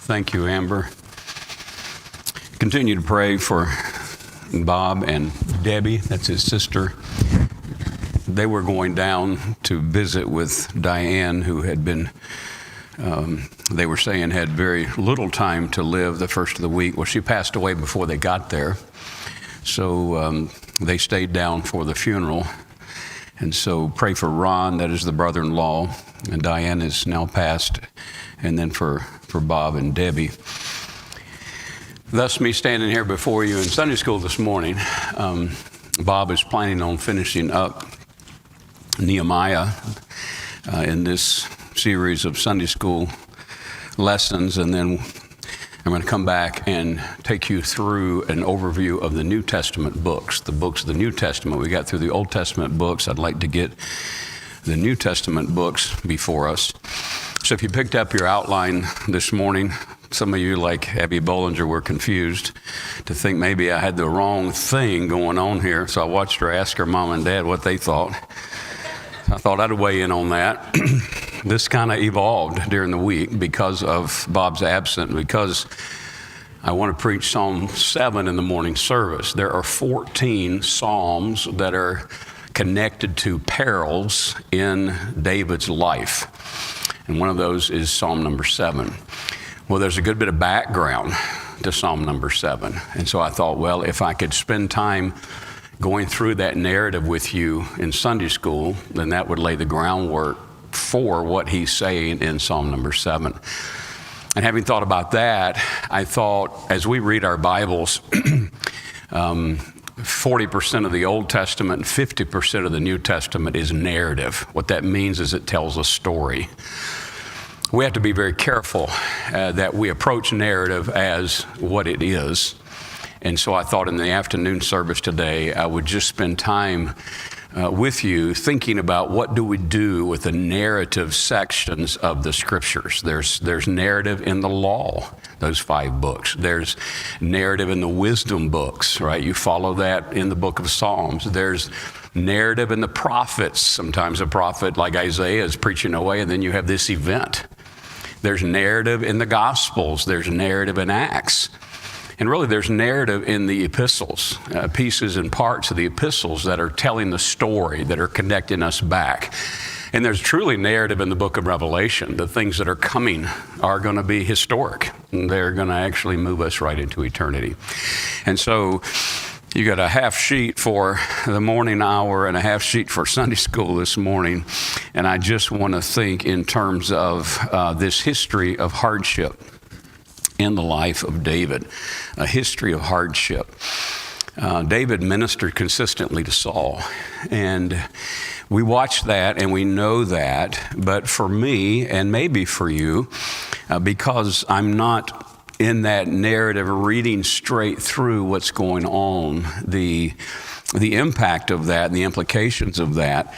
Thank you, Amber. Continue to pray for Bob and Debbie, that's his sister. They were going down to visit with Diane, who had been, they were saying had very little time to live the first of the week. Well, she passed away before they got there. So they stayed down for the funeral. And so pray for Ron, that is the brother-in-law, and Diane is now passed, and then for Bob and Debbie. Thus, me standing here before you in Sunday school this morning, Bob is planning on finishing up Nehemiah in this series of Sunday school lessons, and then I'm going to come back and take you through an overview of the New Testament books, the books of the New Testament. We got through the Old Testament books. I'd like to get the New Testament books before us. So if you picked up your outline this morning, some of you, like Abby Bollinger, were confused to think maybe I had the wrong thing going on here. So I watched her ask her mom and dad what they thought. I thought I'd weigh in on that. This kind of evolved during the week because of Bob's absence, because I want to preach Psalm 7 in the morning service. There are 14 Psalms that are connected to perils in David's life. And one of those is Psalm number 7. Well, there's a good bit of background to Psalm number 7. And so I thought, well, if I could spend time going through that narrative with you in Sunday school, then that would lay the groundwork for what he's saying in Psalm number 7. And having thought about that, I thought as we read our Bibles, 40% of the Old Testament and 50% of the New Testament is narrative. What that means is it tells a story. We have to be very careful that we approach narrative as what it is. And so I thought in the afternoon service today, I would just spend time with you thinking about what do we do with the narrative sections of the scriptures. There's narrative in the law, those 5 books. There's narrative in the wisdom books, right? You follow that in the book of Psalms. There's narrative in the prophets. Sometimes a prophet like Isaiah is preaching away, and then you have this event. There's narrative in the Gospels. There's narrative in Acts. And really, there's narrative in the epistles, pieces and parts of the epistles that are telling the story, that are connecting us back. And there's truly narrative in the book of Revelation. The things that are coming are going to be historic. They're going to actually move us right into eternity. And so you got a half sheet for the morning hour and a half sheet for Sunday school this morning. And I just want to think in terms of this history of hardship in the life of David, a history of hardship. David ministered consistently to Saul, and we watch that and we know that, but for me, and maybe for you, because I'm not in that narrative reading straight through what's going on, the impact of that and the implications of that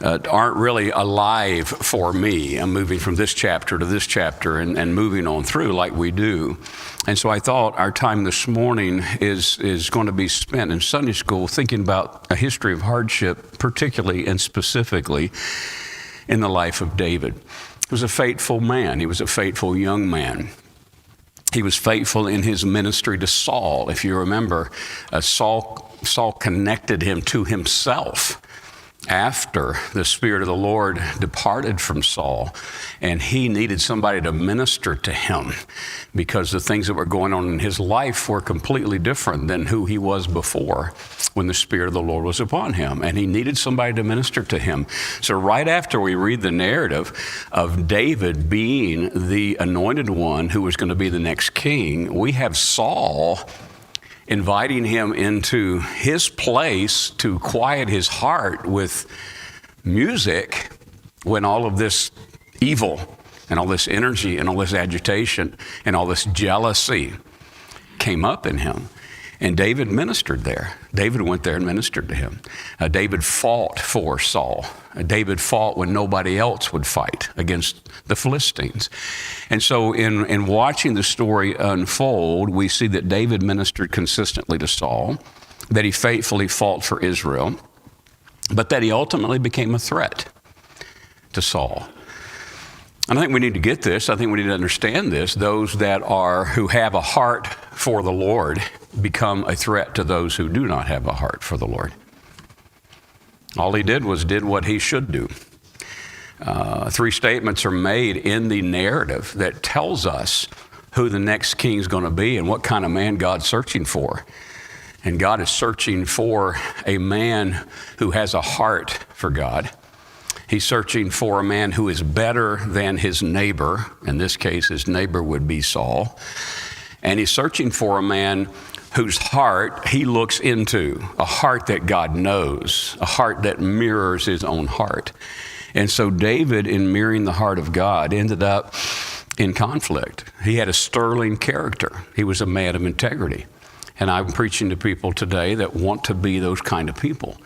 aren't really alive for me. I'm moving from this chapter to this chapter and moving on through like we do. And so I thought our time this morning is going to be spent in Sunday school thinking about a history of hardship, particularly and specifically in the life of David. He was a faithful man. He was a faithful young man. He was faithful in his ministry to Saul. If you remember, Saul connected him to himself after the Spirit of the Lord departed from Saul, and he needed somebody to minister to him because the things that were going on in his life were completely different than who he was before when the Spirit of the Lord was upon him, and he needed somebody to minister to him. So right after we read the narrative of David being the anointed one who was going to be the next king, we have Saul inviting him into his place to quiet his heart with music when all of this evil and all this energy and all this agitation and all this jealousy came up in him. And David ministered there. David went there and ministered to him. David fought for Saul. David fought when nobody else would fight against the Philistines. And so in watching the story unfold, we see that David ministered consistently to Saul, that he faithfully fought for Israel, but that he ultimately became a threat to Saul. And I think we need to get this. I think we need to understand this. Those who have a heart for the Lord become a threat to those who do not have a heart for the Lord. All he did was did what he should do. 3 statements are made in the narrative that tells us who the next king is going to be and what kind of man God's searching for. And God is searching for a man who has a heart for God. He's searching for a man who is better than his neighbor. In this case, his neighbor would be Saul. And he's searching for a man whose heart he looks into, a heart that God knows, a heart that mirrors his own heart. And so David, in mirroring the heart of God, ended up in conflict. He had a sterling character. He was a man of integrity. And I'm preaching to people today that want to be those kind of people.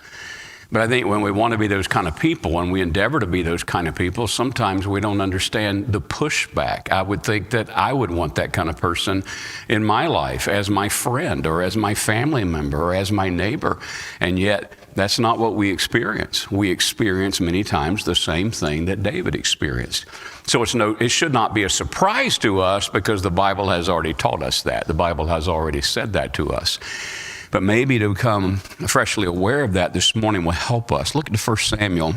But I think when we want to be those kind of people and we endeavor to be those kind of people, sometimes we don't understand the pushback. I would think that I would want that kind of person in my life as my friend or as my family member or as my neighbor. And yet, that's not what we experience. We experience many times the same thing that David experienced. So it should not be a surprise to us because the Bible has already taught us that. The Bible has already said that to us. But maybe to become freshly aware of that this morning will help us. Look at 1 Samuel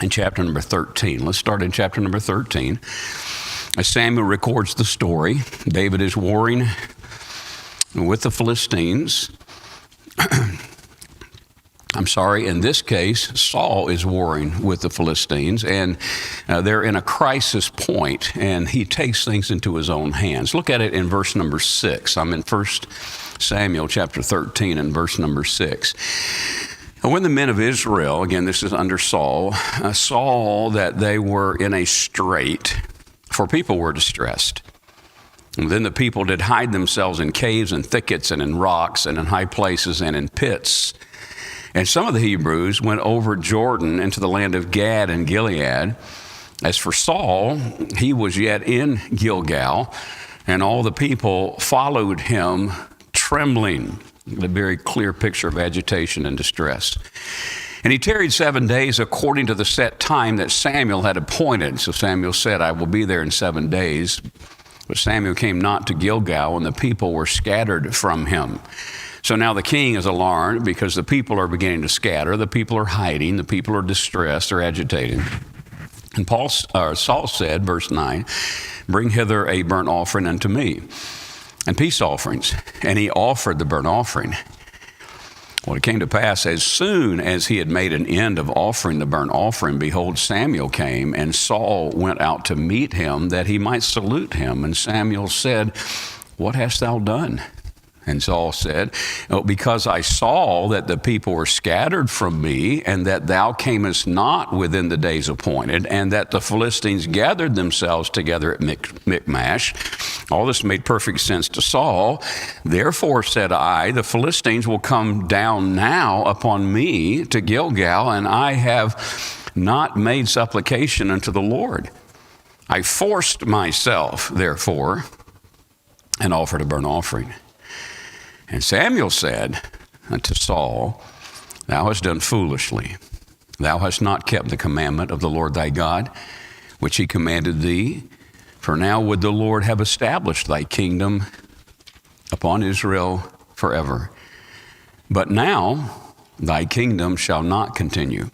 in chapter number 13. Let's start in chapter number 13. As Samuel records the story, David is warring with the Philistines. In this case, Saul is warring with the Philistines, and they're in a crisis point, and he takes things into his own hands. Look at it in verse number 6. I'm in 1 Samuel chapter 13 and verse number 6. And when the men of Israel, again, this is under Saul, saw that they were in a strait, for people were distressed. And then the people did hide themselves in caves and thickets and in rocks and in high places and in pits. And some of the Hebrews went over Jordan into the land of Gad and Gilead. As for Saul, he was yet in Gilgal, and all the people followed him trembling. A very clear picture of agitation and distress. And he tarried 7 days according to the set time that Samuel had appointed. So Samuel said, I will be there in 7 days. But Samuel came not to Gilgal, and the people were scattered from him. So now the king is alarmed because the people are beginning to scatter. The people are hiding. The people are distressed or agitated. And Saul said, verse 9, bring hither a burnt offering unto me, and peace offerings. And he offered the burnt offering. Well, it came to pass, as soon as he had made an end of offering the burnt offering, behold, Samuel came, and Saul went out to meet him, that he might salute him. And Samuel said, what hast thou done? And Saul said, because I saw that the people were scattered from me, and that thou camest not within the days appointed, and that the Philistines gathered themselves together at Michmash. All this made perfect sense to Saul. Therefore, said I, the Philistines will come down now upon me to Gilgal, and I have not made supplication unto the Lord. I forced myself, therefore, and offered a burnt offering. And Samuel said unto Saul, thou hast done foolishly. Thou hast not kept the commandment of the Lord thy God, which he commanded thee. For now would the Lord have established thy kingdom upon Israel forever. But now thy kingdom shall not continue.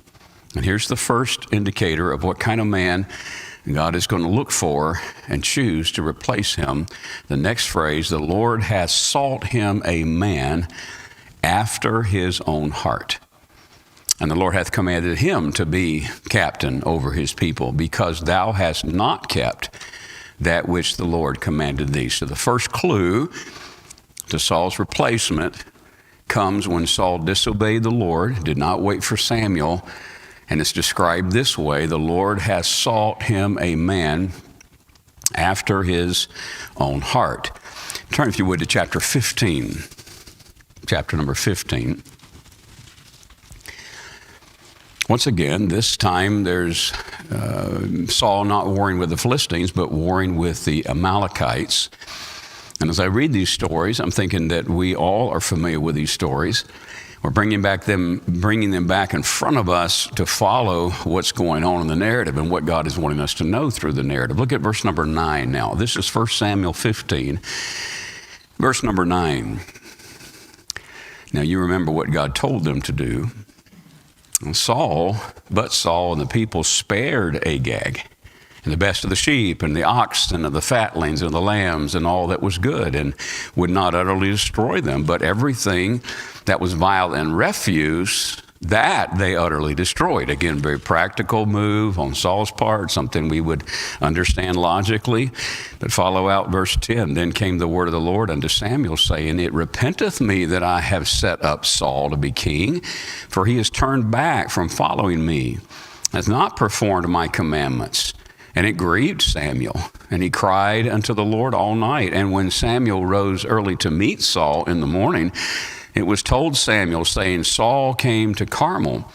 And here's the first indicator of what kind of man God is going to look for and choose to replace him. The next phrase, the Lord has sought him a man after his own heart. And the Lord hath commanded him to be captain over his people, because thou hast not kept that which the Lord commanded thee. So the first clue to Saul's replacement comes when Saul disobeyed the Lord, did not wait for Samuel. And it's described this way, the Lord has sought him a man after his own heart. Turn, if you would, to chapter 15, chapter number 15. Once again, this time there's Saul not warring with the Philistines, but warring with the Amalekites. And as I read these stories, I'm thinking that we all are familiar with these stories. We're bringing them back in front of us to follow what's going on in the narrative and what God is wanting us to know through the narrative. Look at verse number 9 now. This is 1 Samuel 15, verse number 9. Now you remember what God told them to do. Saul and the people spared Agag, and the best of the sheep and the oxen and the fatlings and the lambs and all that was good, and would not utterly destroy them. But everything that was vile and refuse, that they utterly destroyed. Again, very practical move on Saul's part, something we would understand logically. But follow out verse 10. Then came the word of the Lord unto Samuel, saying, it repenteth me that I have set up Saul to be king, for he has turned back from following me, hath not performed my commandments. And it grieved Samuel, and he cried unto the Lord all night. And when Samuel rose early to meet Saul in the morning, it was told Samuel, saying, Saul came to Carmel,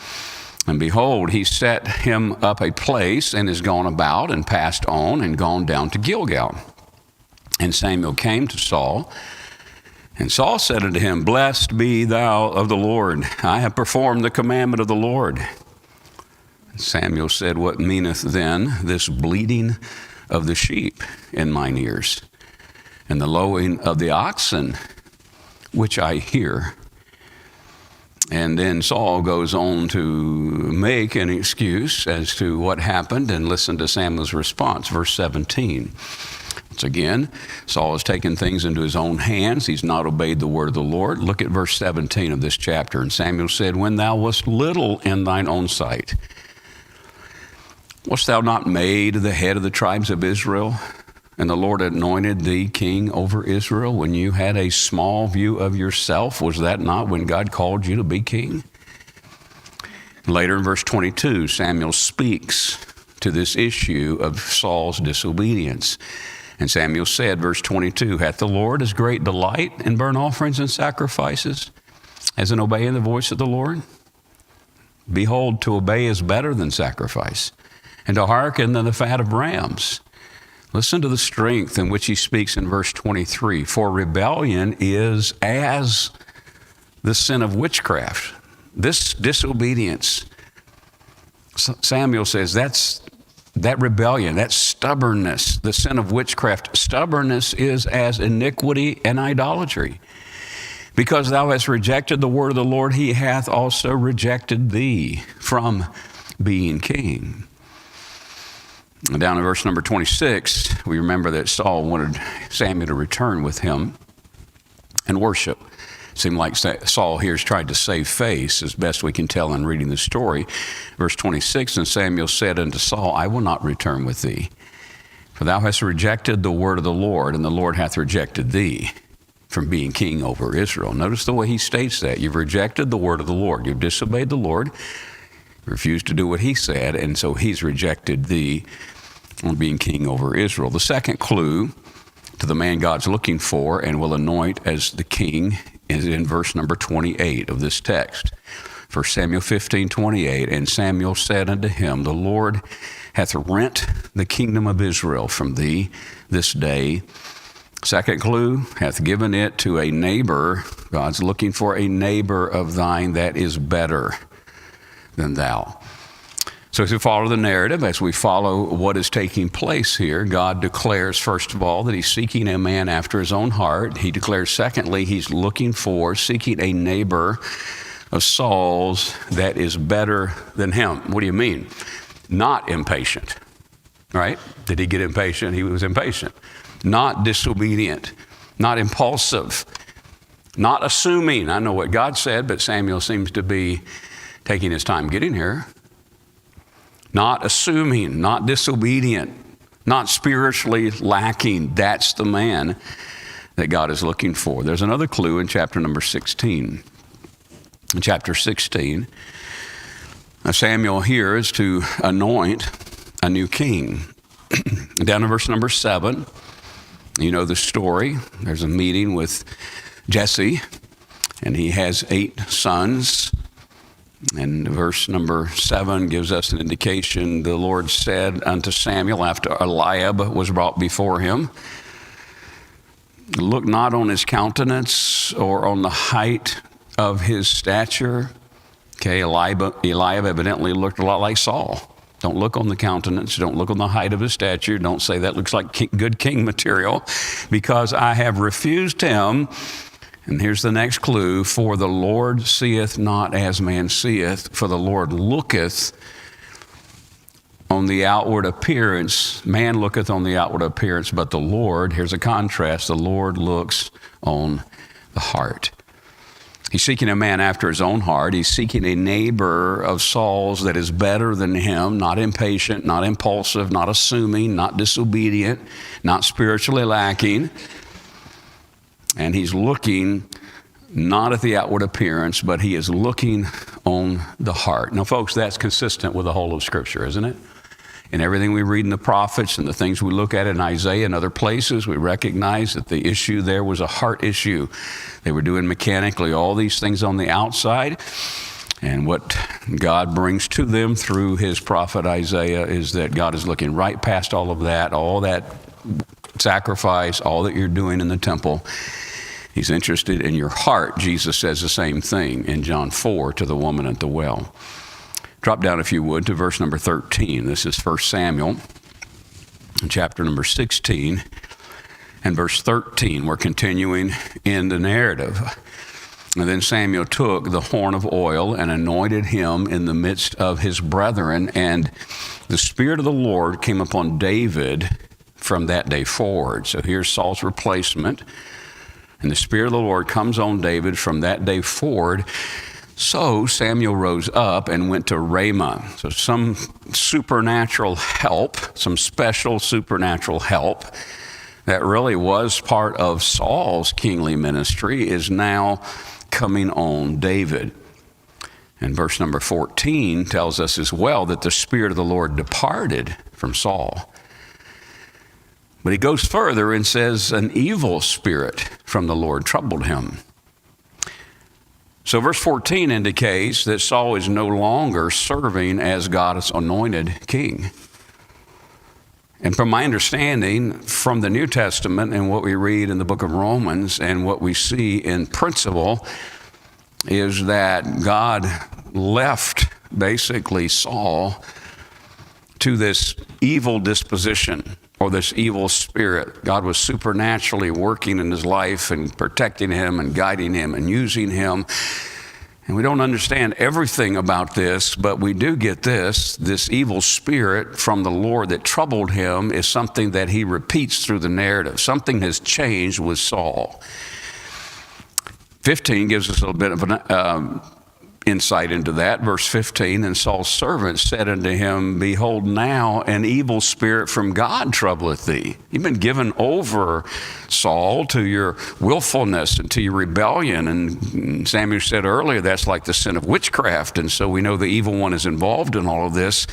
and behold, he set him up a place, and is gone about, and passed on, and gone down to Gilgal. And Samuel came to Saul, and Saul said unto him, Blessed be thou of the Lord. I have performed the commandment of the Lord. And Samuel said, What meaneth then this bleating of the sheep in mine ears, and the lowing of the oxen, which I hear? And then Saul goes on to make an excuse as to what happened, and listen to Samuel's response, verse 17. Once again, Saul has taken things into his own hands. He's not obeyed the word of the Lord. Look at verse 17 of this chapter. And Samuel said, When thou wast little in thine own sight, wast thou not made the head of the tribes of Israel? And the Lord anointed thee king over Israel when you had a small view of yourself. Was that not when God called you to be king? Later in verse 22, Samuel speaks to this issue of Saul's disobedience. And Samuel said, verse 22, Hath the Lord as great delight in burnt offerings and sacrifices as in obeying the voice of the Lord? Behold, to obey is better than sacrifice, and to hearken than the fat of rams. Listen to the strength in which he speaks in verse 23. For rebellion is as the sin of witchcraft. This disobedience, Samuel says, that rebellion, that stubbornness, the sin of witchcraft. Stubbornness is as iniquity and idolatry. Because thou hast rejected the word of the Lord, he hath also rejected thee from being king. And down in verse number 26, we remember that Saul wanted Samuel to return with him and worship. It seemed like Saul here has tried to save face, as best we can tell in reading the story. Verse 26, And Samuel said unto Saul, I will not return with thee, for thou hast rejected the word of the Lord, and the Lord hath rejected thee from being king over Israel. Notice the way he states that. You've rejected the word of the Lord. You've disobeyed the Lord, refused to do what he said, and so he's rejected thee on being king over Israel. The second clue to the man God's looking for and will anoint as the king is in verse number 28 of this text. 1 Samuel 15:28, And Samuel said unto him, The Lord hath rent the kingdom of Israel from thee this day. Second clue, hath given it to a neighbor. God's looking for a neighbor of thine that is better than thou. So as we follow the narrative, as we follow what is taking place here, God declares, first of all, that he's seeking a man after his own heart. He declares, secondly, he's seeking a neighbor of Saul's that is better than him. What do you mean? Not impatient, right? Did he get impatient? He was impatient. Not disobedient, not impulsive, not assuming. I know what God said, but Samuel seems to be taking his time getting here. Not assuming, not disobedient, not spiritually lacking. That's the man that God is looking for. There's another clue in chapter number 16. In chapter 16, Samuel here is to anoint a new king. Down in verse number 7, you know the story. There's a meeting with Jesse, and he has 8 sons. And verse number 7 gives us an indication. The Lord said unto Samuel after Eliab was brought before him, Look not on his countenance or on the height of his stature. Okay, Eliab evidently looked a lot like Saul. Don't look on the countenance. Don't look on the height of his stature. Don't say that looks like good king material, because I have refused him. And here's the next clue. For the Lord seeth not as man seeth, for the Lord looketh on the outward appearance. Man looketh on the outward appearance, but the Lord, here's a contrast, the Lord looks on the heart. He's seeking a man after his own heart. He's seeking a neighbor of Saul's that is better than him, not impatient, not impulsive, not assuming, not disobedient, not spiritually lacking. And he's looking not at the outward appearance, but he is looking on the heart. Now, folks, that's consistent with the whole of Scripture, isn't it? In everything we read in the prophets and the things we look at in Isaiah and other places, we recognize that the issue there was a heart issue. They were doing mechanically all these things on the outside. And what God brings to them through his prophet Isaiah is that God is looking right past all of that, all that sacrifice, all that you're doing in the temple. He's interested in your heart. Jesus says the same thing in John 4 to the woman at the well. Drop down, if you would, to verse number 13. This is 1 Samuel, chapter number 16, and verse 13. We're continuing in the narrative. And then Samuel took the horn of oil and anointed him in the midst of his brethren, and the Spirit of the Lord came upon David from that day forward. So here's Saul's replacement, and the Spirit of the Lord comes on David from that day forward. So Samuel rose up and went to Ramah. So some supernatural help, some special supernatural help that really was part of Saul's kingly ministry is now coming on David. And verse number 14 tells us as well that the Spirit of the Lord departed from Saul. But he goes further and says an evil spirit from the Lord troubled him. So verse 14 indicates that Saul is no longer serving as God's anointed king. And from my understanding from the New Testament and what we read in the book of Romans and what we see in principle is that God left basically Saul to this evil disposition or this evil spirit. God was supernaturally working in his life and protecting him and guiding him and using him. And we don't understand everything about this, but we do get this evil spirit from the Lord that troubled him is something that he repeats through the narrative. Something has changed with Saul. 15 gives us a little bit of an insight into that. Verse 15, and Saul's servant said unto him, behold, now an evil spirit from God troubleth thee. You've been given over, Saul, to your willfulness and to your rebellion. And Samuel said earlier, that's like the sin of witchcraft. And so we know the evil one is involved in all of this.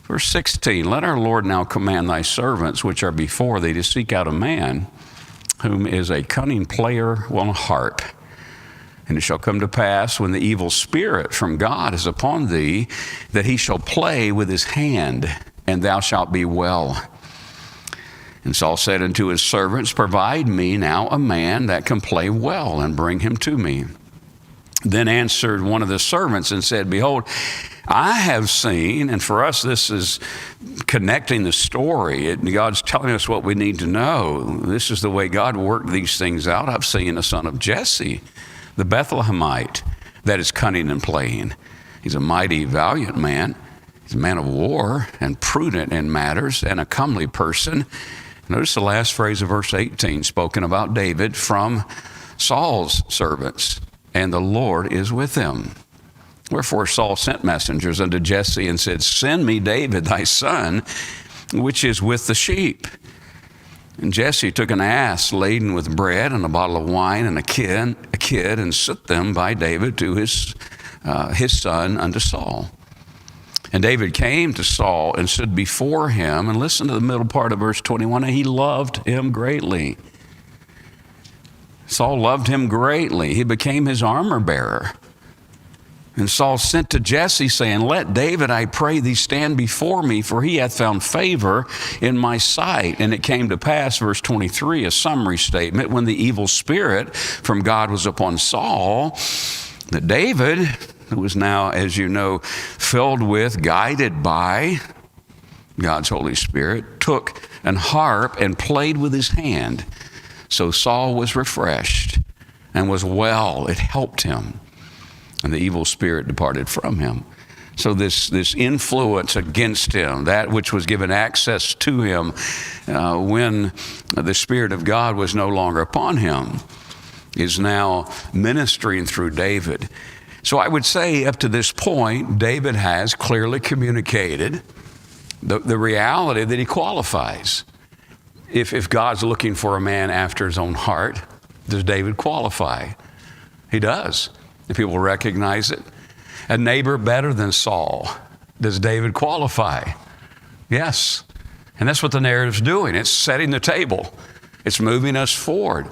Verse 16, let our Lord now command thy servants, which are before thee, to seek out a man whom is a cunning player on a harp. And it shall come to pass when the evil spirit from God is upon thee, that he shall play with his hand, and thou shalt be well. And Saul said unto his servants, provide me now a man that can play well, and bring him to me. Then answered one of the servants and said, behold, I have seen, and for us this is connecting the story. God's telling us what we need to know. This is the way God worked these things out. I've seen a son of Jesse, the Bethlehemite, that is cunning and playing. He's a mighty, valiant man. He's a man of war and prudent in matters and a comely person. Notice the last phrase of verse 18, spoken about David from Saul's servants. And the Lord is with him. Wherefore Saul sent messengers unto Jesse and said, send me David thy son, which is with the sheep. And Jesse took an ass laden with bread and a bottle of wine and a kid, and sent them by David to his son unto Saul. And David came to Saul and stood before him, and listen to the middle part of verse 21, and he loved him greatly. Saul loved him greatly. He became his armor bearer. And Saul sent to Jesse, saying, let David, I pray thee, stand before me, for he hath found favor in my sight. And it came to pass, verse 23, a summary statement, when the evil spirit from God was upon Saul, that David, who was now, as you know, filled with, guided by God's Holy Spirit, took an harp and played with his hand. So Saul was refreshed and was well. It helped him. And the evil spirit departed from him. So this influence against him, that which was given access to him when the Spirit of God was no longer upon him, is now ministering through David. So I would say up to this point, David has clearly communicated the reality that he qualifies. If God's looking for a man after his own heart, does David qualify? He does. If people recognize it. A neighbor better than Saul. Does David qualify? Yes. And that's what the narrative's doing. It's setting the table. It's moving us forward.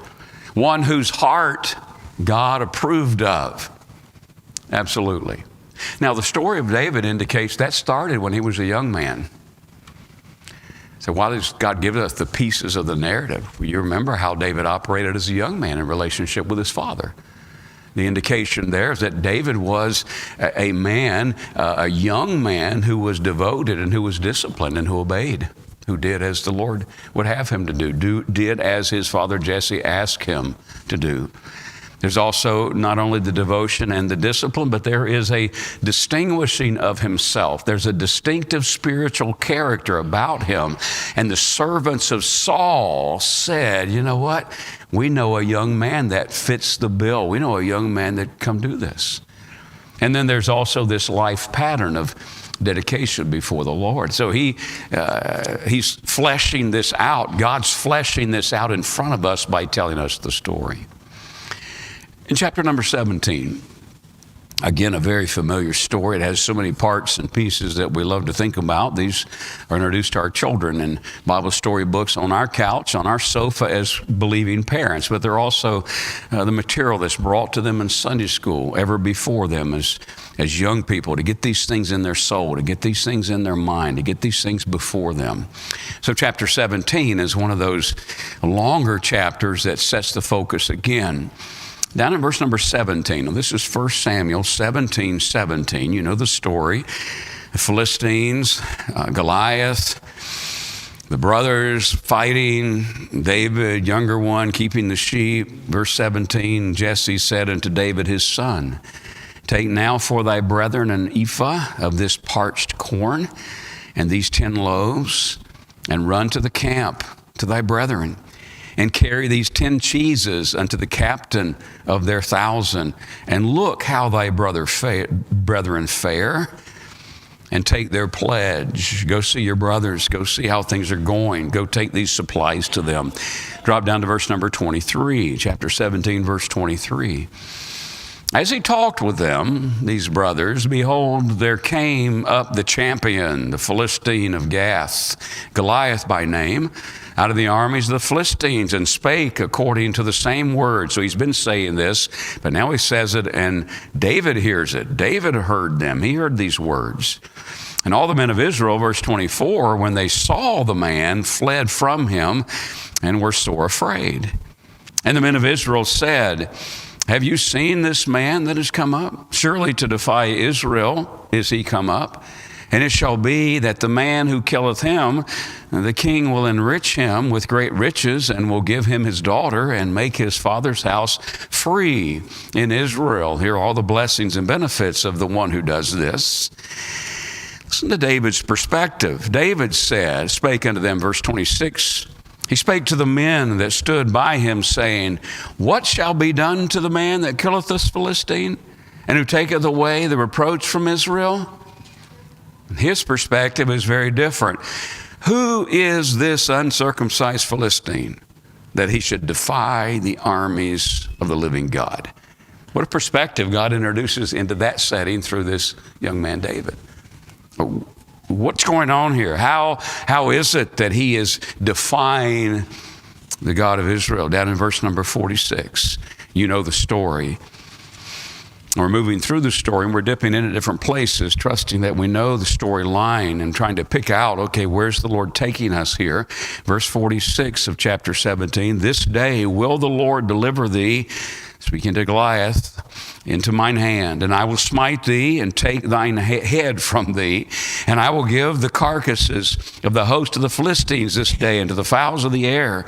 One whose heart God approved of. Absolutely. Now, the story of David indicates that started when he was a young man. So why does God give us the pieces of the narrative? Well, you remember how David operated as a young man in relationship with his father. The indication there is that David was a man, a young man who was devoted and who was disciplined and who obeyed, who did as the Lord would have him to do, did as his father Jesse asked him to do. There's also not only the devotion and the discipline, but there is a distinguishing of himself. There's a distinctive spiritual character about him. And the servants of Saul said, you know what? We know a young man that fits the bill. We know a young man that come do this. And then there's also this life pattern of dedication before the Lord. So he's fleshing this out. God's fleshing this out in front of us by telling us the story. In chapter number 17, again, a very familiar story. It has so many parts and pieces that we love to think about. These are introduced to our children in Bible story books on our couch, on our sofa as believing parents. But they're also the material that's brought to them in Sunday school ever before them as young people, to get these things in their soul, to get these things in their mind, to get these things before them. So chapter 17 is one of those longer chapters that sets the focus again. Down in verse number 17, this is 1 Samuel 17:17. You know the story. The Philistines, Goliath, the brothers fighting, David, younger one, keeping the sheep. Verse 17, Jesse said unto David his son, take now for thy brethren an ephah of this parched corn and these 10 loaves, and run to the camp to thy brethren. And carry these 10 cheeses unto the captain of their 1,000. And look how thy brethren fare, and take their pledge. Go see your brothers. Go see how things are going. Go take these supplies to them. Drop down to verse number 23, chapter 17, verse 23. As he talked with them, these brothers, behold, there came up the champion, the Philistine of Gath, Goliath by name, out of the armies of the Philistines, and spake according to the same word. So he's been saying this, but now he says it, and David hears it. David heard them. He heard these words. And all the men of Israel, verse 24, when they saw the man, fled from him and were sore afraid. And the men of Israel said, have you seen this man that has come up? Surely to defy Israel is he come up. And it shall be that the man who killeth him, the king will enrich him with great riches, and will give him his daughter, and make his father's house free in Israel. Here are all the blessings and benefits of the one who does this. Listen to David's perspective. David spake unto them, verse 26, he spake to the men that stood by him, saying, what shall be done to the man that killeth this Philistine, and who taketh away the reproach from Israel? His perspective is very different. Who is this uncircumcised Philistine that he should defy the armies of the living God? What a perspective God introduces into that setting through this young man, David. What's going on here? How is it that he is defying the God of Israel? Down in verse number 46, you know the story. We're moving through the story, and we're dipping into different places, trusting that we know the storyline and trying to pick out, okay, where's the Lord taking us here? Verse 46 of chapter 17, this day will the Lord deliver thee, speaking to Goliath, into mine hand, and I will smite thee and take thine head from thee, and I will give the carcasses of the host of the Philistines this day unto the fowls of the air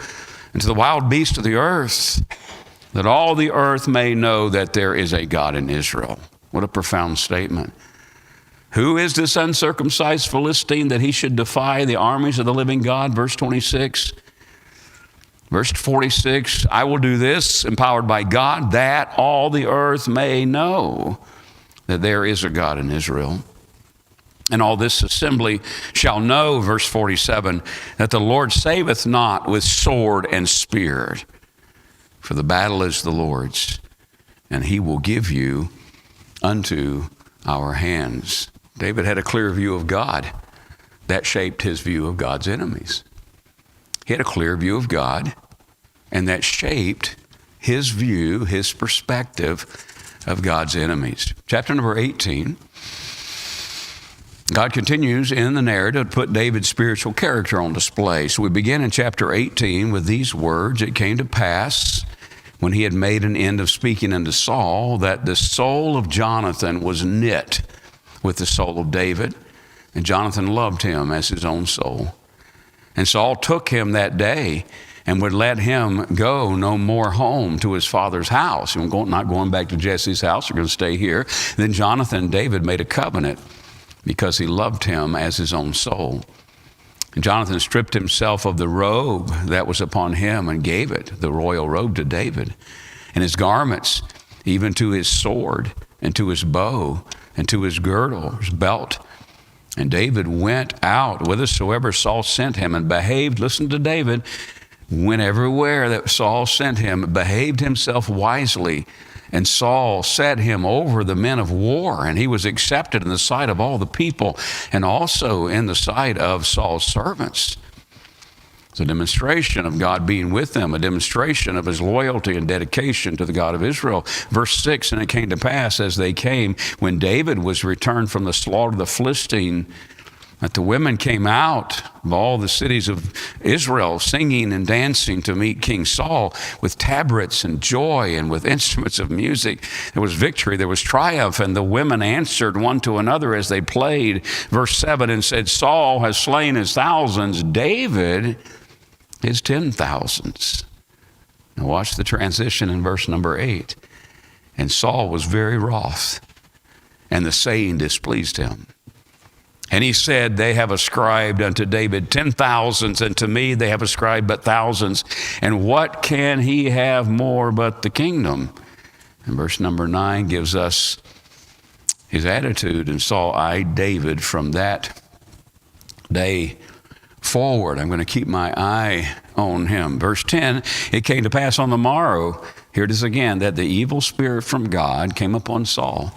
and to the wild beasts of the earth, that all the earth may know that there is a God in Israel. What a profound statement. Who is this uncircumcised Philistine that he should defy the armies of the living God? Verse 26. Verse 46, I will do this, empowered by God, that all the earth may know that there is a God in Israel. And all this assembly shall know, verse 47, that the Lord saveth not with sword and spear. For the battle is the Lord's, and he will give you unto our hands. David had a clear view of God. that shaped his view of God's enemies. He had a clear view of God, and that shaped his view, his perspective of God's enemies. Chapter number 18, God continues in the narrative to put David's spiritual character on display. So we begin in chapter 18 with these words. It came to pass, when he had made an end of speaking unto Saul, that the soul of Jonathan was knit with the soul of David, and Jonathan loved him as his own soul. And Saul took him that day and would let him go no more home to his father's house. Not going back to Jesse's house, we're going to stay here. Then Jonathan and David made a covenant because he loved him as his own soul. And Jonathan stripped himself of the robe that was upon him and gave it, the royal robe, to David, and his garments, even to his sword and to his bow and to his girdle, his belt. And David went out whithersoever Saul sent him and behaved, listen to David, went everywhere that Saul sent him, behaved himself wisely. And Saul set him over the men of war, and he was accepted in the sight of all the people and also in the sight of Saul's servants. It's a demonstration of God being with them, a demonstration of his loyalty and dedication to the God of Israel. Verse 6, and it came to pass as they came, when David was returned from the slaughter of the Philistine, that the women came out of all the cities of Israel singing and dancing to meet King Saul with tabrets and joy and with instruments of music. There was victory, there was triumph, and the women answered one to another as they played. Verse 7, and said, Saul has slain his thousands, David his 10,000s. Now watch the transition in verse number 8. And Saul was very wroth, and the saying displeased him. And he said, they have ascribed unto David 10,000s, and to me they have ascribed but thousands. And what can he have more but the kingdom? And verse number 9 gives us his attitude. And Saul eyed David from that day forward. I'm going to keep my eye on him. Verse 10, it came to pass on the morrow, here it is again, that the evil spirit from God came upon Saul.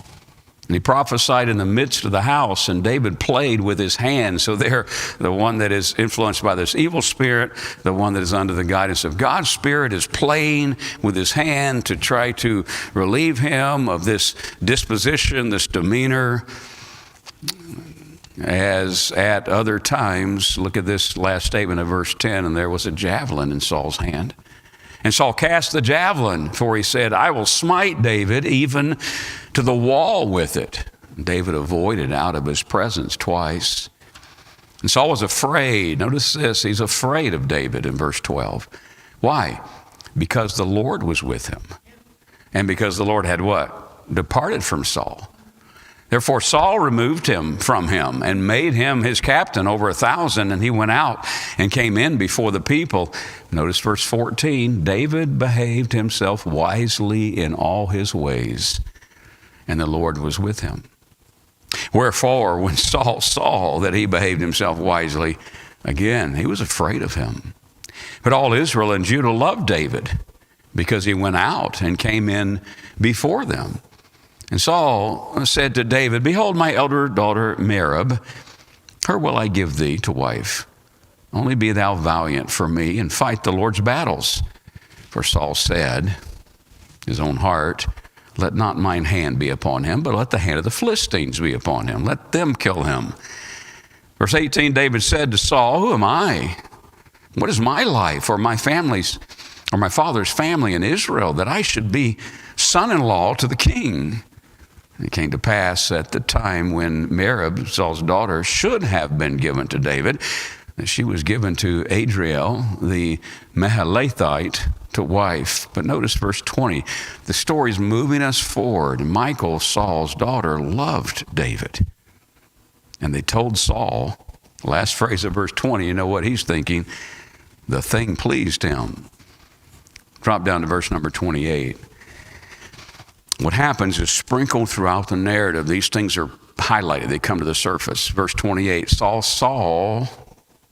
And he prophesied in the midst of the house, and David played with his hands. So there, the one that is influenced by this evil spirit, the one that is under the guidance of God's spirit, is playing with his hand to try to relieve him of this disposition, this demeanor. As at other times, look at this last statement of verse 10, and there was a javelin in Saul's hand. And Saul cast the javelin, for he said, I will smite David even to the wall with it. David avoided out of his presence twice. And Saul was afraid. Notice this, he's afraid of David in verse 12. Why? Because the Lord was with him. And because the Lord had what? Departed from Saul. Therefore Saul removed him from him and made him his captain over 1,000. And he went out and came in before the people. Notice verse 14, David behaved himself wisely in all his ways, and the Lord was with him. Wherefore, when Saul saw that he behaved himself wisely, again, he was afraid of him. But all Israel and Judah loved David because he went out and came in before them. And Saul said to David, behold, my elder daughter Merab, her will I give thee to wife. Only be thou valiant for me and fight the Lord's battles. For Saul said, his own heart, let not mine hand be upon him, but let the hand of the Philistines be upon him. Let them kill him. Verse 18, David said to Saul, who am I? What is my life or my family's or my father's family in Israel that I should be son-in-law to the king? And it came to pass at the time when Merab, Saul's daughter, should have been given to David, that she was given to Adriel, the Mahalathite, to wife. But notice verse 20. The story's moving us forward. Michal, Saul's daughter, loved David. And they told Saul, last phrase of verse 20, you know what he's thinking? The thing pleased him. Drop down to verse number 28. What happens is sprinkled throughout the narrative. These things are highlighted. They come to the surface. Verse 28, Saul saw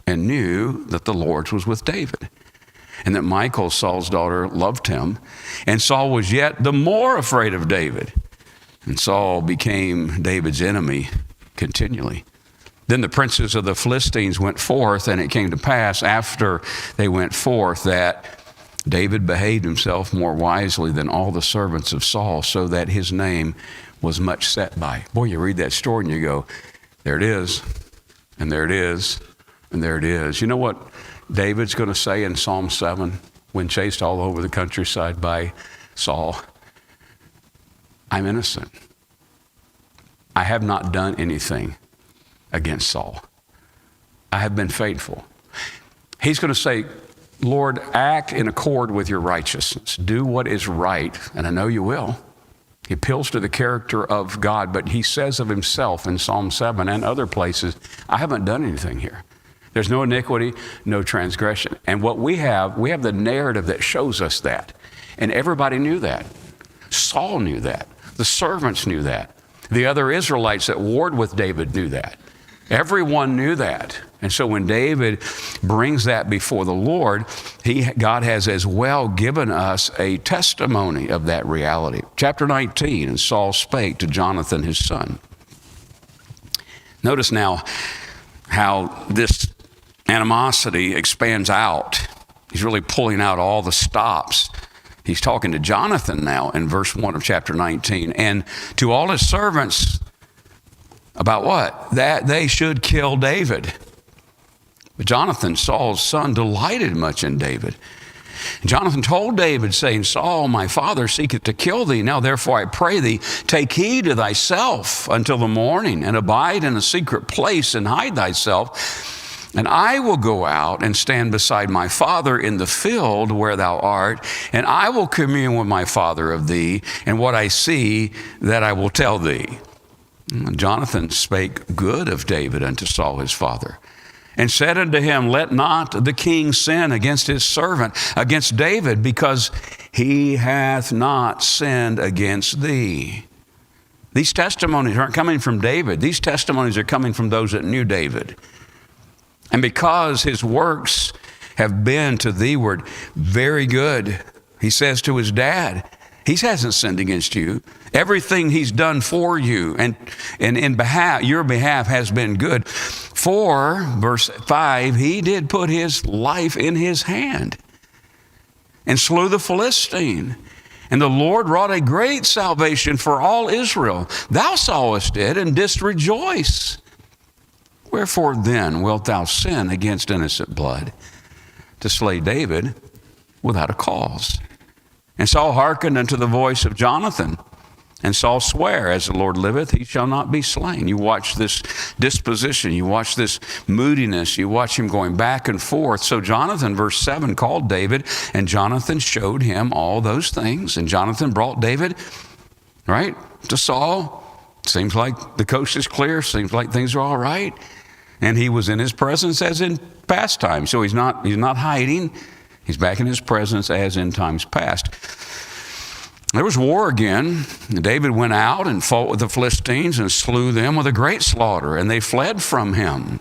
and knew that the Lord was with David, and that Michal, Saul's daughter, loved him. And Saul was yet the more afraid of David. And Saul became David's enemy continually. Then the princes of the Philistines went forth, and it came to pass after they went forth that David behaved himself more wisely than all the servants of Saul, so that his name was much set by. Boy, you read that story and you go, there it is, and there it is, and there it is. You know what David's going to say in Psalm 7 when chased all over the countryside by Saul? I'm innocent. I have not done anything against Saul. I have been faithful. He's going to say, Lord, act in accord with your righteousness. Do what is right, and I know you will. He appeals to the character of God, but he says of himself in Psalm 7 and other places, I haven't done anything here. There's no iniquity, no transgression. And what we have the narrative that shows us that. And everybody knew that. Saul knew that. The servants knew that. The other Israelites that warred with David knew that. Everyone knew that. And so when David brings that before the Lord, God has as well given us a testimony of that reality. Chapter 19, and Saul spake to Jonathan his son. Notice now how this animosity expands out. He's really pulling out all the stops. He's talking to Jonathan now in verse 1 of chapter 19. And to all his servants, about what? That they should kill David. But Jonathan, Saul's son, delighted much in David. And Jonathan told David, saying, Saul, my father, seeketh to kill thee. Now therefore I pray thee, take heed to thyself until the morning, and abide in a secret place, and hide thyself. And I will go out and stand beside my father in the field where thou art, and I will commune with my father of thee, and what I see that I will tell thee. And Jonathan spake good of David unto Saul his father, and said unto him, let not the king sin against his servant, against David, because he hath not sinned against thee. These testimonies aren't coming from David. These testimonies are coming from those that knew David. And because his works have been to theeward very good, he says to his dad, he hasn't sinned against you. Everything he's done for you and in your behalf has been good. For, verse 5, he did put his life in his hand and slew the Philistine. And the Lord wrought a great salvation for all Israel. Thou sawest it and didst rejoice. Wherefore then wilt thou sin against innocent blood to slay David without a cause? And Saul hearkened unto the voice of Jonathan. And Saul sware, as the Lord liveth, he shall not be slain. You watch this disposition. You watch this moodiness. You watch him going back and forth. So Jonathan, verse 7, called David, and Jonathan showed him all those things. And Jonathan brought David, right, to Saul. Seems like the coast is clear. Seems like things are all right. And he was in his presence as in past times. So he's not hiding. He's back in his presence as in times past. There was war again. David went out and fought with the Philistines and slew them with a great slaughter, and they fled from him.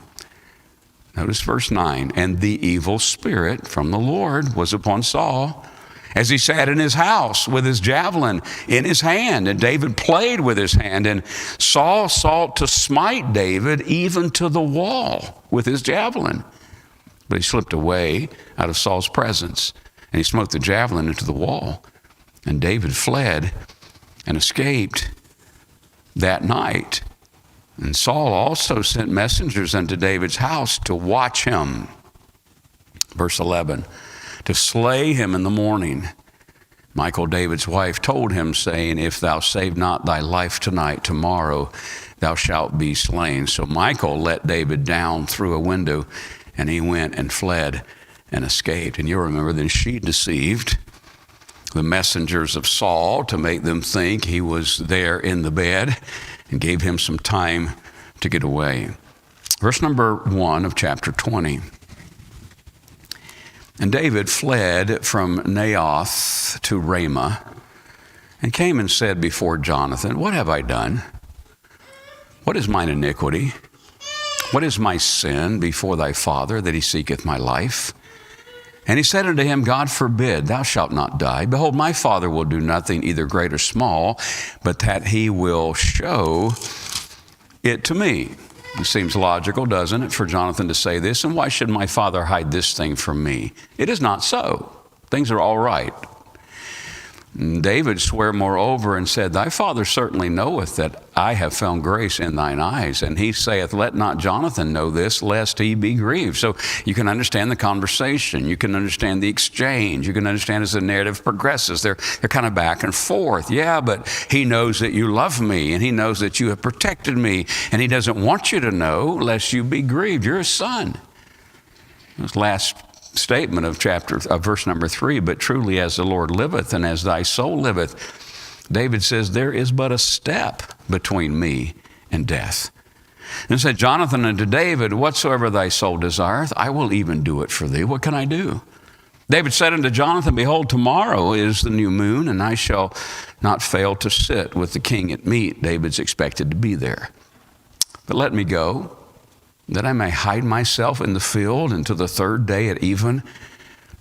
Notice verse 9. And the evil spirit from the Lord was upon Saul, as he sat in his house with his javelin in his hand. And David played with his hand, and Saul sought to smite David even to the wall with his javelin. But he slipped away out of Saul's presence, and he smote the javelin into the wall. And David fled and escaped that night. And Saul also sent messengers unto David's house to watch him. Verse 11, to slay him in the morning. Michal, David's wife, told him, saying, if thou save not thy life tonight, tomorrow thou shalt be slain. So Michal let David down through a window, and he went and fled and escaped. And you'll remember that she deceived the messengers of Saul to make them think he was there in the bed, and gave him some time to get away. Verse number 1 of chapter 20. And David fled from Naioth to Ramah, and came and said before Jonathan, what have I done? What is mine iniquity? What is my sin before thy father, that he seeketh my life? And he said unto him, God forbid, thou shalt not die. Behold, my father will do nothing, either great or small, but that he will show it to me. It seems logical, doesn't it, for Jonathan to say this? And why should my father hide this thing from me? It is not so. Things are all right. And David sware moreover and said, thy father certainly knoweth that I have found grace in thine eyes. And he saith, let not Jonathan know this, lest he be grieved. So you can understand the conversation. You can understand the exchange. You can understand as the narrative progresses. They're kind of back and forth. Yeah, but he knows that you love me, and he knows that you have protected me, and he doesn't want you to know lest you be grieved. You're his son. This last statement of verse number 3, but truly as the Lord liveth and as thy soul liveth, David says, there is but a step between me and death. And said Jonathan unto David, whatsoever thy soul desireth, I will even do it for thee. What can I do? David said unto Jonathan, behold, tomorrow is the new moon, and I shall not fail to sit with the king at meat. David's expected to be there. But let me go, that I may hide myself in the field until the third day at even.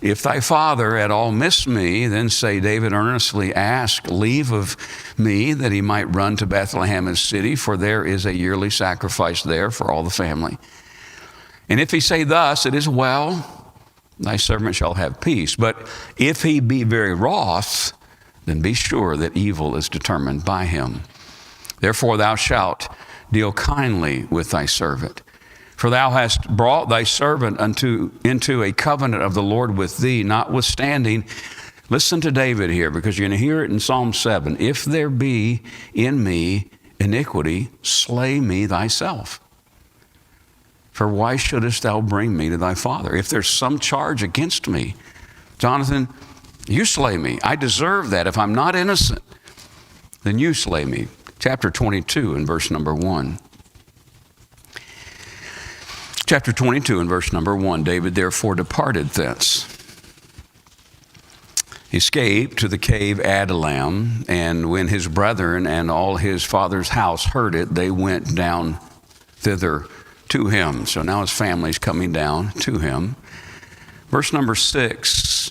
If thy father at all miss me, then say, David earnestly ask leave of me that he might run to Bethlehem his city, for there is a yearly sacrifice there for all the family. And if he say thus, it is well, thy servant shall have peace. But if he be very wroth, then be sure that evil is determined by him. Therefore thou shalt deal kindly with thy servant. For thou hast brought thy servant into a covenant of the Lord with thee, notwithstanding. Listen to David here, because you're going to hear it in Psalm 7. If there be in me iniquity, slay me thyself. For why shouldest thou bring me to thy father? If there's some charge against me, Jonathan, you slay me. I deserve that. If I'm not innocent, then you slay me. Chapter 22 and verse number 1. Chapter 22 and verse number 1, David therefore departed thence, escaped to the cave Adullam, and when his brethren and all his father's house heard it, they went down thither to him. So now his family's coming down to him. Verse number 6,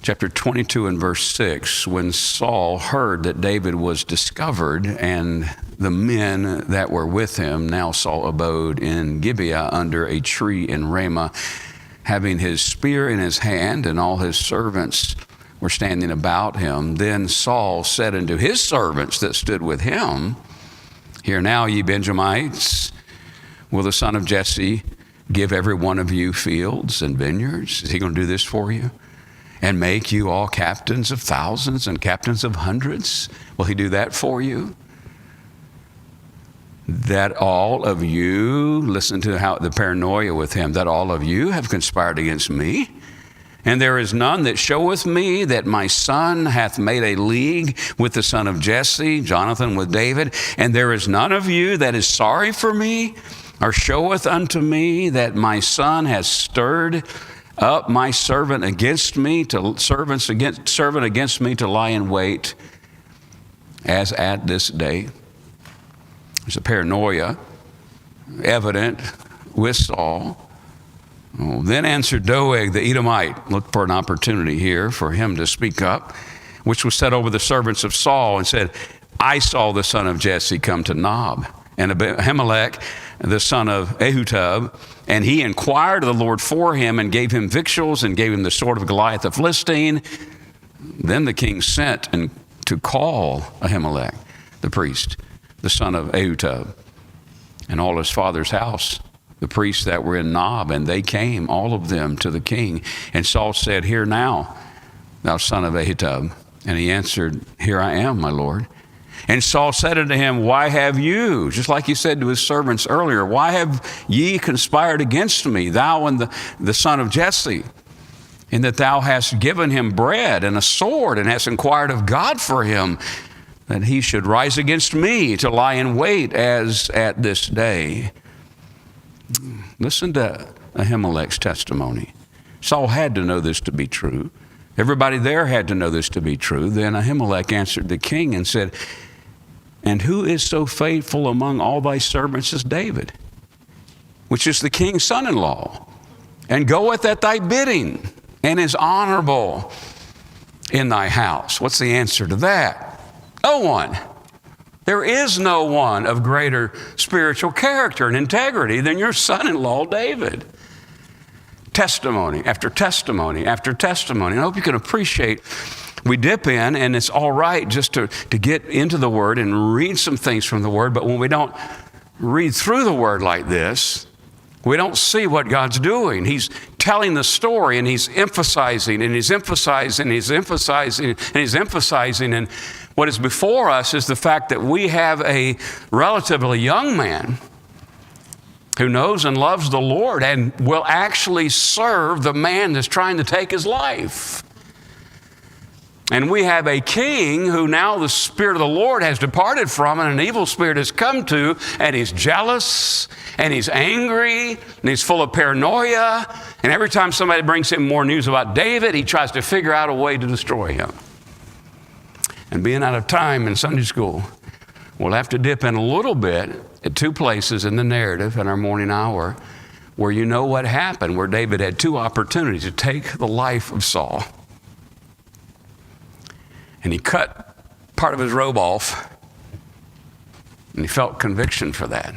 chapter 22 and verse 6, when Saul heard that David was discovered, and the men that were with him, now Saul abode in Gibeah under a tree in Ramah, having his spear in his hand, and all his servants were standing about him. Then Saul said unto his servants that stood with him, hear now, ye Benjamites, will the son of Jesse give every one of you fields and vineyards? Is he going to do this for you? And make you all captains of thousands and captains of hundreds? Will he do that for you? That all of you, listen to how the paranoia with him, that all of you have conspired against me. And there is none that showeth me that my son hath made a league with the son of Jesse, Jonathan with David. And there is none of you that is sorry for me, or showeth unto me that my son has stirred up my servant against me, servant against me to lie in wait, as at this day. There's a paranoia evident with Saul. Oh, then answered Doeg the Edomite, looked for an opportunity here for him to speak up, which was set over the servants of Saul, and said, I saw the son of Jesse come to Nob, and Ahimelech, the son of Ahitub, and he inquired of the Lord for him, and gave him victuals, and gave him the sword of Goliath the Philistine. Then the king sent to call Ahimelech, the priest, the son of Ahitub, and all his father's house, the priests that were in Nob, and they came, all of them, to the king. And Saul said, hear now, thou son of Ahitub. And he answered, here I am, my lord. And Saul said unto him, why have you, just like he said to his servants earlier, why have ye conspired against me, thou and the son of Jesse, in that thou hast given him bread and a sword, and hast inquired of God for him, that he should rise against me to lie in wait as at this day? Listen to Ahimelech's testimony. Saul had to know this to be true. Everybody there had to know this to be true. Then Ahimelech answered the king and said, and who is so faithful among all thy servants as David, which is the king's son-in-law, and goeth at thy bidding, and is honorable in thy house? What's the answer to that? No one. There is no one of greater spiritual character and integrity than your son-in-law, David. Testimony after testimony after testimony. And I hope you can appreciate, we dip in, and it's all right just to get into the Word and read some things from the Word, but when we don't read through the Word like this, we don't see what God's doing. He's telling the story, and He's emphasizing, and He's emphasizing, and He's emphasizing, and He's emphasizing. And what is before us is the fact that we have a relatively young man who knows and loves the Lord and will actually serve the man that's trying to take his life. And we have a king who now the Spirit of the Lord has departed from, and an evil spirit has come to, and he's jealous, and he's angry, and he's full of paranoia. And every time somebody brings him more news about David, he tries to figure out a way to destroy him. And being out of time in Sunday school, we'll have to dip in a little bit at two places in the narrative in our morning hour where you know what happened, where David had two opportunities to take the life of Saul. And he cut part of his robe off, and he felt conviction for that.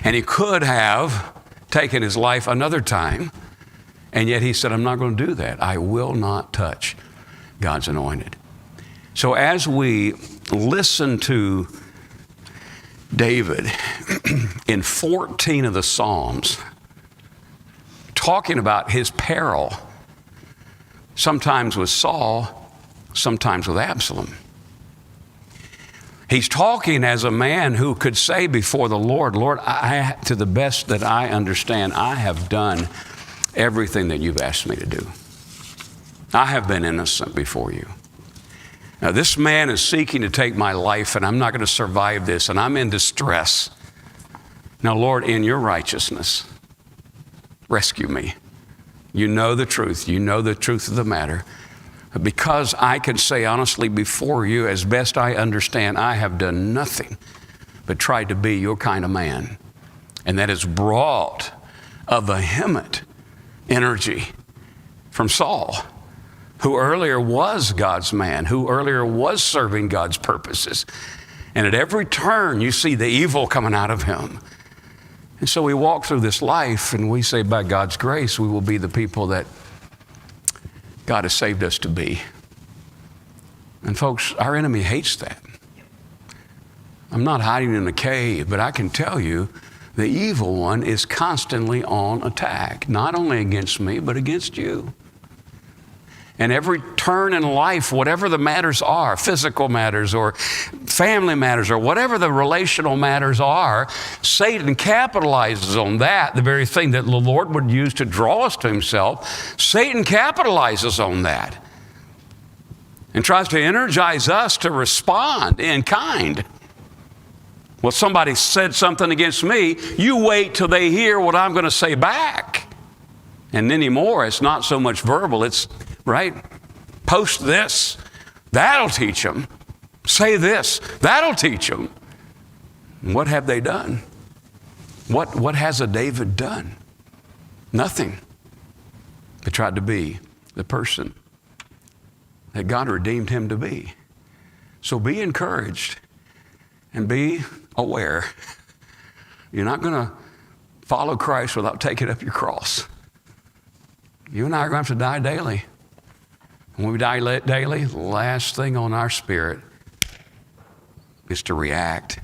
And he could have taken his life another time, and yet he said, I'm not going to do that. I will not touch God's anointed. So as we listen to David in 14 of the Psalms, talking about his peril, sometimes with Saul, sometimes with Absalom. He's talking as a man who could say before the Lord, Lord, to the best that I understand, I have done everything that you've asked me to do. I have been innocent before you. Now, this man is seeking to take my life, and I'm not going to survive this, and I'm in distress. Now, Lord, in your righteousness, rescue me. You know the truth. You know the truth of the matter. Because I can say honestly before you, as best I understand, I have done nothing but tried to be your kind of man. And that has brought a vehement energy from Saul, who earlier was God's man, who earlier was serving God's purposes. And at every turn, you see the evil coming out of him. And so we walk through this life, and we say, by God's grace, we will be the people that God has saved us to be. And folks, our enemy hates that. I'm not hiding in a cave, but I can tell you the evil one is constantly on attack, not only against me, but against you. And every turn in life, whatever the matters are, physical matters or family matters or whatever the relational matters are, Satan capitalizes on that, the very thing that the Lord would use to draw us to himself. Satan capitalizes on that and tries to energize us to respond in kind. Well, somebody said something against me, you wait till they hear what I'm going to say back. And anymore, it's not so much verbal, it's right? Post this. That'll teach them. Say this. That'll teach them. And what have they done? What has a David done? Nothing. They tried to be the person that God redeemed him to be. So be encouraged and be aware. You're not going to follow Christ without taking up your cross. You and I are going to have to die daily. When we die daily, the last thing on our spirit is to react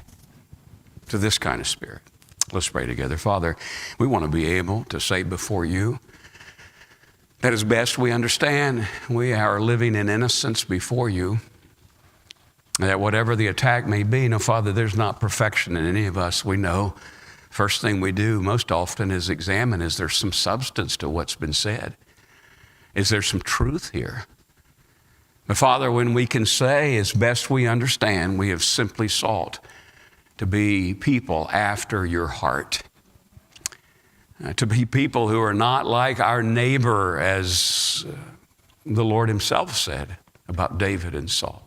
to this kind of spirit. Let's pray together. Father, we want to be able to say before you that as best we understand, we are living in innocence before you. That whatever the attack may be, no, Father, there's not perfection in any of us. We know first thing we do most often is examine, is there some substance to what's been said? Is there some truth here? But Father, when we can say as best we understand, we have simply sought to be people after your heart. To be people who are not like our neighbor, as the Lord himself said about David and Saul.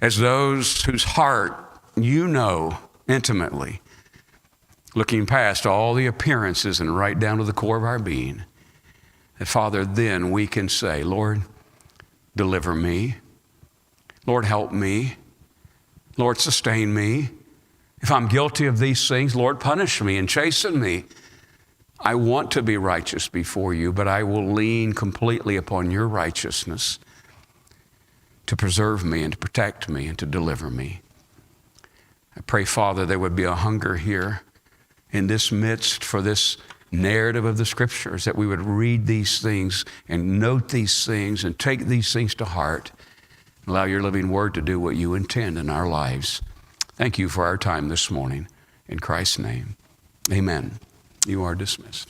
As those whose heart you know intimately, looking past all the appearances and right down to the core of our being. That, Father, then we can say, Lord, deliver me. Lord, help me. Lord, sustain me. If I'm guilty of these things, Lord, punish me and chasten me. I want to be righteous before you, but I will lean completely upon your righteousness to preserve me and to protect me and to deliver me. I pray, Father, there would be a hunger here in this midst for this narrative of the Scriptures, that we would read these things and note these things and take these things to heart. Allow your living word to do what you intend in our lives. Thank you for our time this morning. In Christ's name, amen. You are dismissed.